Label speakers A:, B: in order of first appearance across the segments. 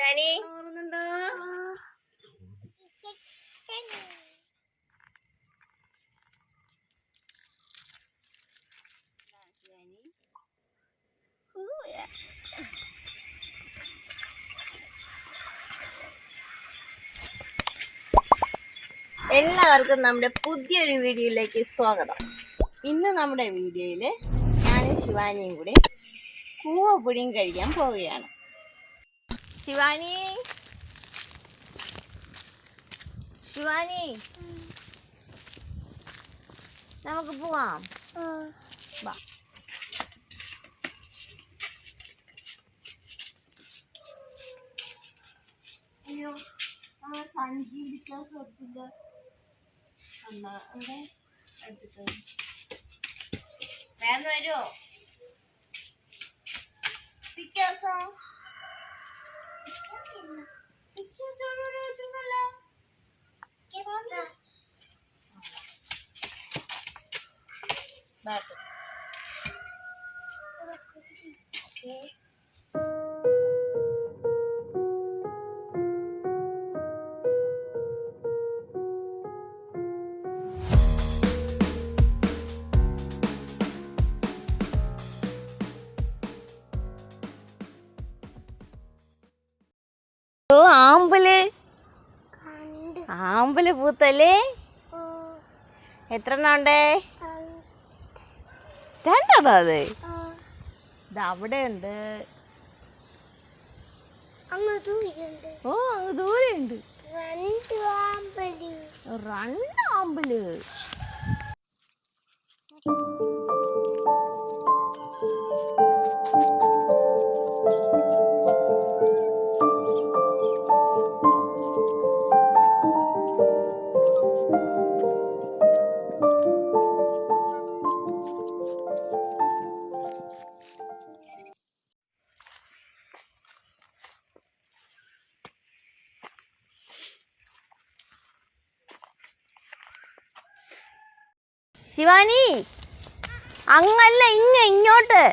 A: ശിവാനി എല്ലാവർക്കും നമ്മുടെ പുതിയൊരു വീഡിയോയിലേക്ക് സ്വാഗതം. ഇന്ന് നമ്മുടെ വീഡിയോയില് ഞാനും ശിവാനിയും കൂടി കൂവപ്പൊടിയും കഴിക്കാൻ പോവുകയാണ്. ശിവാനി ശിവാനി നമുക്ക് പോവാം. വാ. അയ്യോ സഞ്ചി എടുത്തില്ല. അവിടെ എടുത്തിട്ട് വേഗം വരുമോ? പിക്കാസോ ആമ്പല് പൂത്തല്ലേ? എത്ര എണ്ണം ഉണ്ട്? രണ്ടെണ്ണോ? അത് അവിടെ ഉണ്ട്. ഓ അങ്ങ് ദൂരെ ഉണ്ട് രണ്ടാമ്പല്. ശിവാനി അങ്ങല്ല, ഇങ്ങോട്ട്,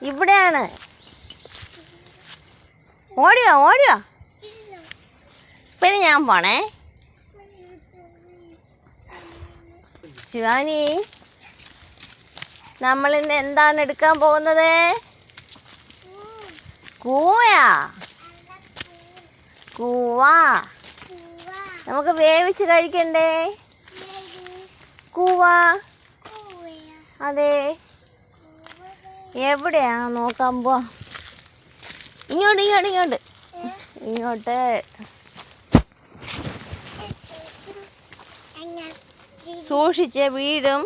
A: ഇവിടെയാണ്. ഓടിയോ പിന്നെ ഞാൻ പോണേ. ശിവാനി നമ്മളിന്ന് എന്താണ് എടുക്കാൻ പോകുന്നത്? കൂവ നമുക്ക് വേവിച്ച് കഴിക്കണ്ടേ? കൂവ അതെ, എവിടെയാണ് നോക്കാൻ പോവാ. ഇങ്ങോട്ട് സൂക്ഷിച്ച് വീടും.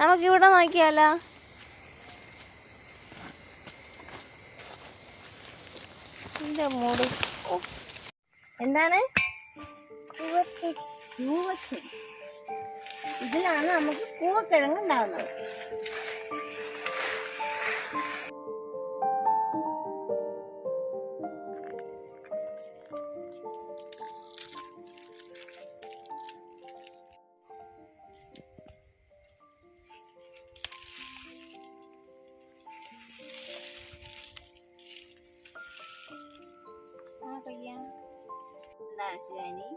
A: നമുക്കിവിടെ നോക്കിയാലോ? മൂടി എന്താണ്? കൂവച്ചെടി. ഇതിലാണ് നമുക്ക് കൂവക്കിഴങ്ങ് ഉണ്ടാകുന്നത്. ശിവാനി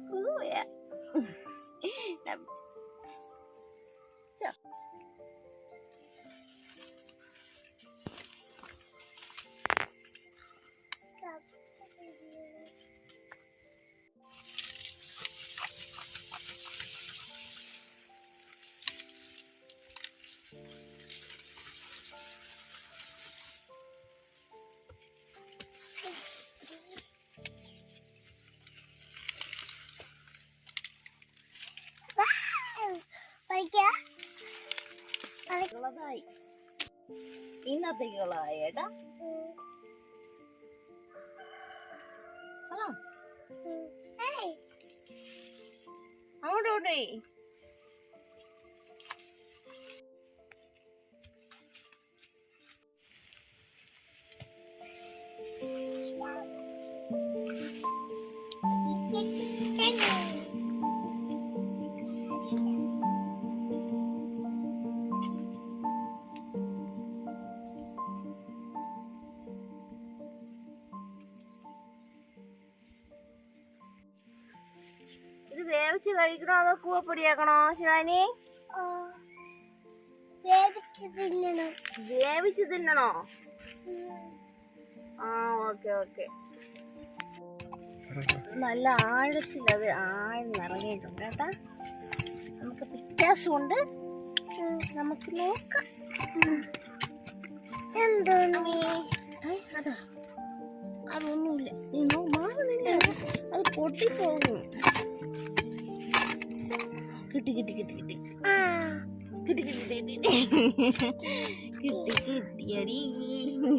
A: കൂവ ഇന്നത്തേക്കുള്ളതായി കേട്ടാ. അങ്ങോട്ടോട്ടേ കഴിക്കണോ അതോ കൂവപ്പൊടിയാക്കണോ ശിവാനി? വേവിച്ച് തിന്നണോ? ആ ഓക്കെ ഓക്കെ. നല്ല ആഴത്തിൽ അത് ആഴ്ന്നിറങ്ങിയിട്ടുണ്ട് കേട്ടാ. നമുക്ക് വ്യത്യാസം കൊണ്ട് നമുക്ക് നോക്കാം. എന്തോന്നീ അതാ അതൊന്നുമില്ല. മാറുന്നില്ല, അത് പൊട്ടിപ്പോകും. കിട്ടി കിട്ടി കിട്ടി കിട്ടി കിട്ടി കിട്ടി കിട്ടി കിട്ടിയടി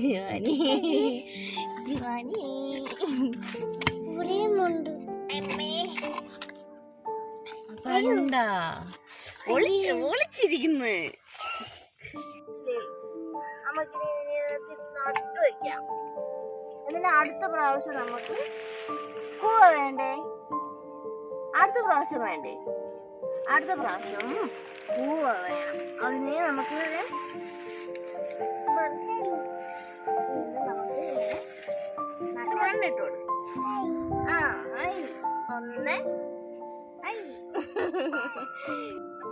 A: ശിവാനി ശിവാനി. കണ്ടാ ഒളിച്ചിരിക്കുന്നു. നമുക്കിനി തിരിച്ച് നട്ടു വയ്ക്കാം. എന്നിട്ട് അടുത്ത പ്രാവശ്യം നമുക്ക് കൂവ വേണ്ടേ? അടുത്ത പ്രാവശ്യം വേണ്ടേ? അടുത്ത പ്രാവശ്യം കൂവ വേണം. അതിന് നമുക്ക് മണ്ണിട്ട് കൊടുക്കും. ഒന്ന്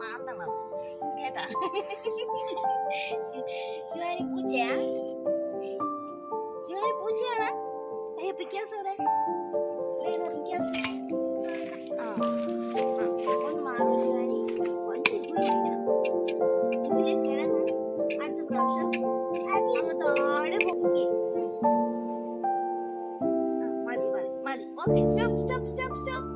A: മാന്തണം കേട്ടാ. ശിവാനി പൂച്ചയാ? ശിവാനി പൂച്ചയാണ്. അയ്യോ പിക്കാസ് ഇവിടെ പിക്കാസ്. ഒന്ന് മാറും ശിവാനി. ഇതിലെ കിഴങ്ങ് അടുത്ത പ്രാവശ്യം അങ്ങ് താഴെ പൊക്കി. മതി മതി മതി. Okay stop stop stop stop.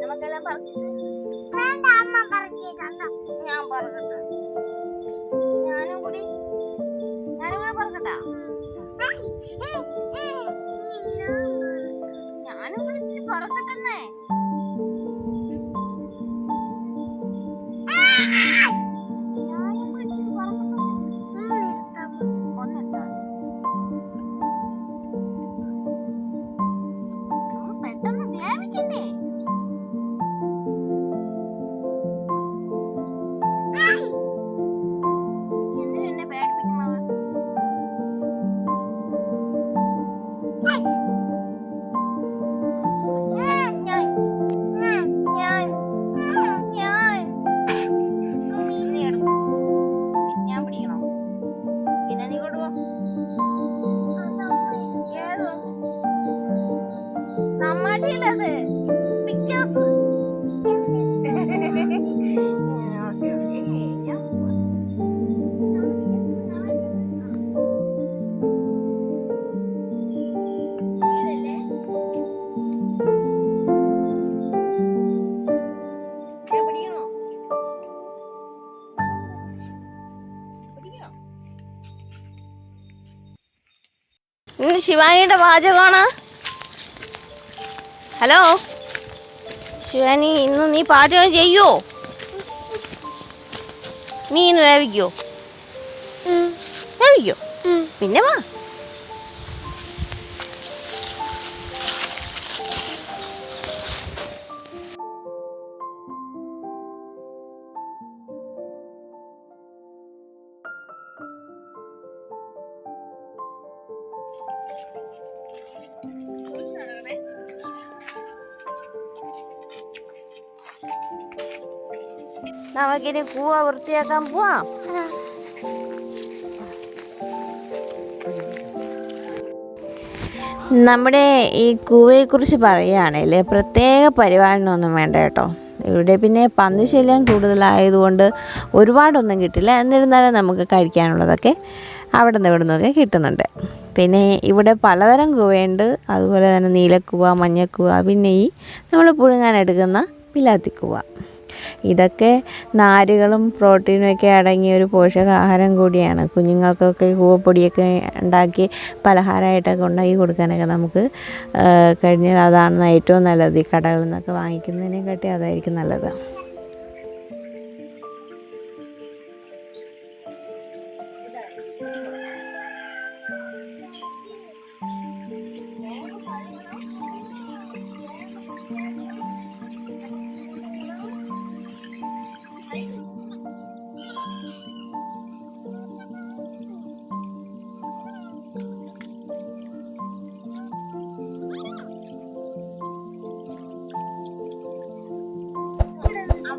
A: നമുക്കെല്ലാം പറക്കിട്ട് ഞാൻ പറക്കട്ടെ. ഞാനും കൂടി പറക്കട്ടാ. ഞാനും കൂടി ഇച്ചിരി പറക്കട്ടെന്നേ. ഞാനും കൂടി ഇച്ചിരി പറക്കട്ടെ. ഒന്നിട്ടാ പെട്ടെന്ന് വേവിക്കണ്ടേ? എന്തിനെന്നെ പേടിപ്പിക്കുന്നത്? ഞാൻ പിടിക്കണോ? പിന്നെ നീ കൊണ്ടുപോ. ഏതോ നമ്മടിയിലത് പിക്കാസ്. Okay okay. ശിവാനിയുടെ പാചകമാണ്. ഹലോ ശിവാനി, ഇന്ന് നീ പാചകം ചെയ്യോ? നീ ഇന്ന് വേവിക്കോ? വേവിക്കോ? പിന്നെ വാ. നമുക്കിനി കൂവ വൃത്തിയാക്കാൻ പോവാം. നമ്മുടെ ഈ കൂവയെക്കുറിച്ച് പറയുകയാണെങ്കിൽ പ്രത്യേക പരിപാലനമൊന്നും വേണ്ട കേട്ടോ. ഇവിടെ പിന്നെ പന്നിശല്യം കൂടുതലായതുകൊണ്ട് ഒരുപാടൊന്നും കിട്ടില്ല. എന്നിരുന്നാലും നമുക്ക് കഴിക്കാനുള്ളതൊക്കെ അവിടെ നിന്ന് ഇവിടെ നിന്നൊക്കെ കിട്ടുന്നുണ്ട്. പിന്നെ ഇവിടെ പലതരം കൂവയുണ്ട്. അതുപോലെ തന്നെ നീലക്കൂവ, മഞ്ഞക്കൂവ, പിന്നെ ഈ നമ്മൾ പുഴുങ്ങാനെടുക്കുന്ന പിലാത്തിക്കൂവ. ഇതൊക്കെ നാരുകളും പ്രോട്ടീനും ഒക്കെ അടങ്ങിയ ഒരു പോഷകാഹാരം കൂടിയാണ്. കുഞ്ഞുങ്ങൾക്കൊക്കെ കൂവപ്പൊടിയൊക്കെ ഉണ്ടാക്കി പലഹാരമായിട്ടൊക്കെ ഉണ്ടാക്കി കൊടുക്കാനൊക്കെ നമുക്ക് കഴിഞ്ഞാൽ അതാണ് ഏറ്റവും നല്ലത്. ഈ കടകളിൽ നിന്നൊക്കെ വാങ്ങിക്കുന്നതിനെക്കാട്ടി അതായിരിക്കും നല്ലത്.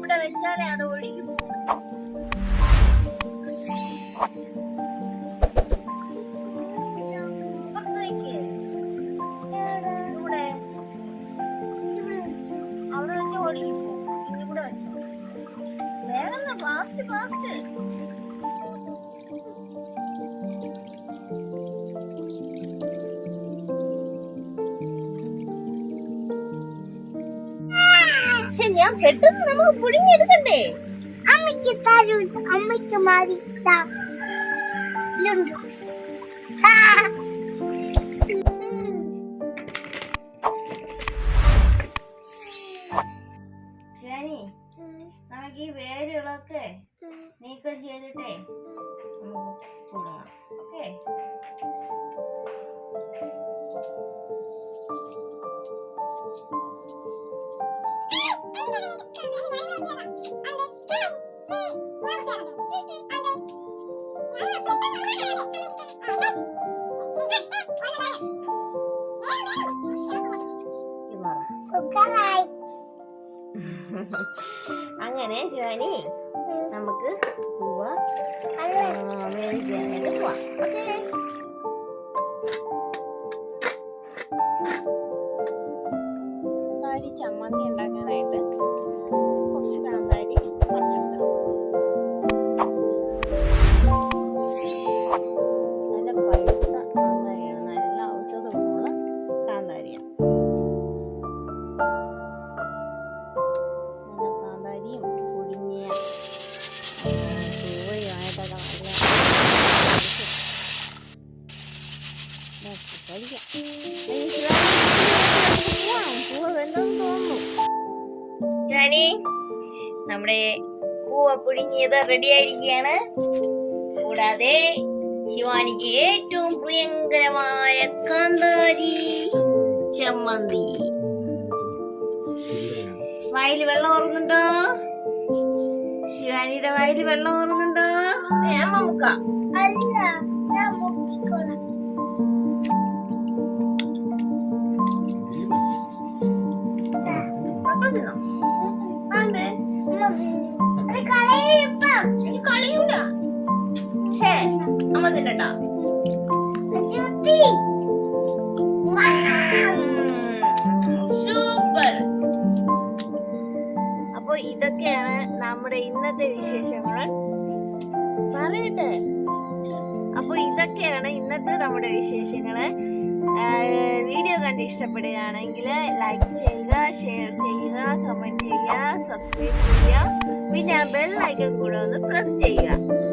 A: അവിടെ വെച്ചാലേ അവിടെ ഒഴുകി പോകും. അവിടെ വെച്ച ഒഴുകി പോകും. ഇനി കൂടെ വെച്ചോ. വേഗം ഫാസ്റ്റ് ഫാസ്റ്റ്. ഞാൻ പെട്ടെന്ന് നമുക്ക് പുഴുങ്ങിയെടുക്കണ്ടേ?
B: അമ്മയ്ക്ക് തരൂ, അമ്മയ്ക്ക് മാറി
A: ശനി, നമുക്ക് ഈ വേരുകളൊക്കെ നീക്കം ചെയ്തിട്ടേ നമുക്ക് പുഴുങ്ങാം. ഓക്കെ, അങ്ങനെ ശിവാനി നമുക്ക് പോവാ വേവിക്കാനായിട്ട് പോവാം. ഓക്കെ, കാന്താരി ചമ്മന്തി ഉണ്ടാക്കാനായിട്ട് കുറച്ച് കാന്താരി പറിച്ചെടുക്കാം. നല്ല പഴുത്ത കാന്താരിയാണ്, നല്ല ഔഷധമുള്ള കാന്താരിയാണ്. നല്ല കാന്താരിയും പുഴുങ്ങിയ ചൂവയുമായിട്ടൊക്കെ നല്ല ഞാനേ നമ്മുടെ കൂവ പുഴുങ്ങിയത് റെഡി ആയിരിക്കുകയാണ്. കൂടാതെ ശിവാനിക്ക് ഏറ്റവും പ്രിയങ്കരമായ കാന്താരി ചമ്മന്തി. വായിൽ വെള്ളം ഓറുന്നുണ്ടോ? ശിവാനിയുടെ വായിൽ വെള്ളം ഓറുന്നുണ്ടോ? അമ്മ മുക്കാം.
B: അല്ല, ഞാൻ മുക്കിക്കോളാം.
A: മക്കളെന്നോ അതെ
B: അത് കളയിപ്പം
A: കളയൂല. ഛേ, അമ്മ തിന്നട്ടാ. സൂപ്പർ. അപ്പൊ ഇതൊക്കെയാണ് നമ്മുടെ ഇന്നത്തെ വിശേഷങ്ങൾ. പറയട്ടെ. അപ്പൊ ഇതൊക്കെയാണ് ഇന്നത്തെ നമ്മുടെ വിശേഷങ്ങള്. വീഡിയോ കണ്ട് ഇഷ്ടപ്പെടുകയാണെങ്കിൽ ലൈക്ക് ചെയ്യുക, ഷെയർ ചെയ്യുക, കമന്റ് ചെയ്യുക, സബ്സ്ക്രൈബ് ചെയ്യുക, പിന്നെ ആ ബെൽ ഐക്കൺ കൂടെ ഒന്ന് പ്രസ് ചെയ്യുക.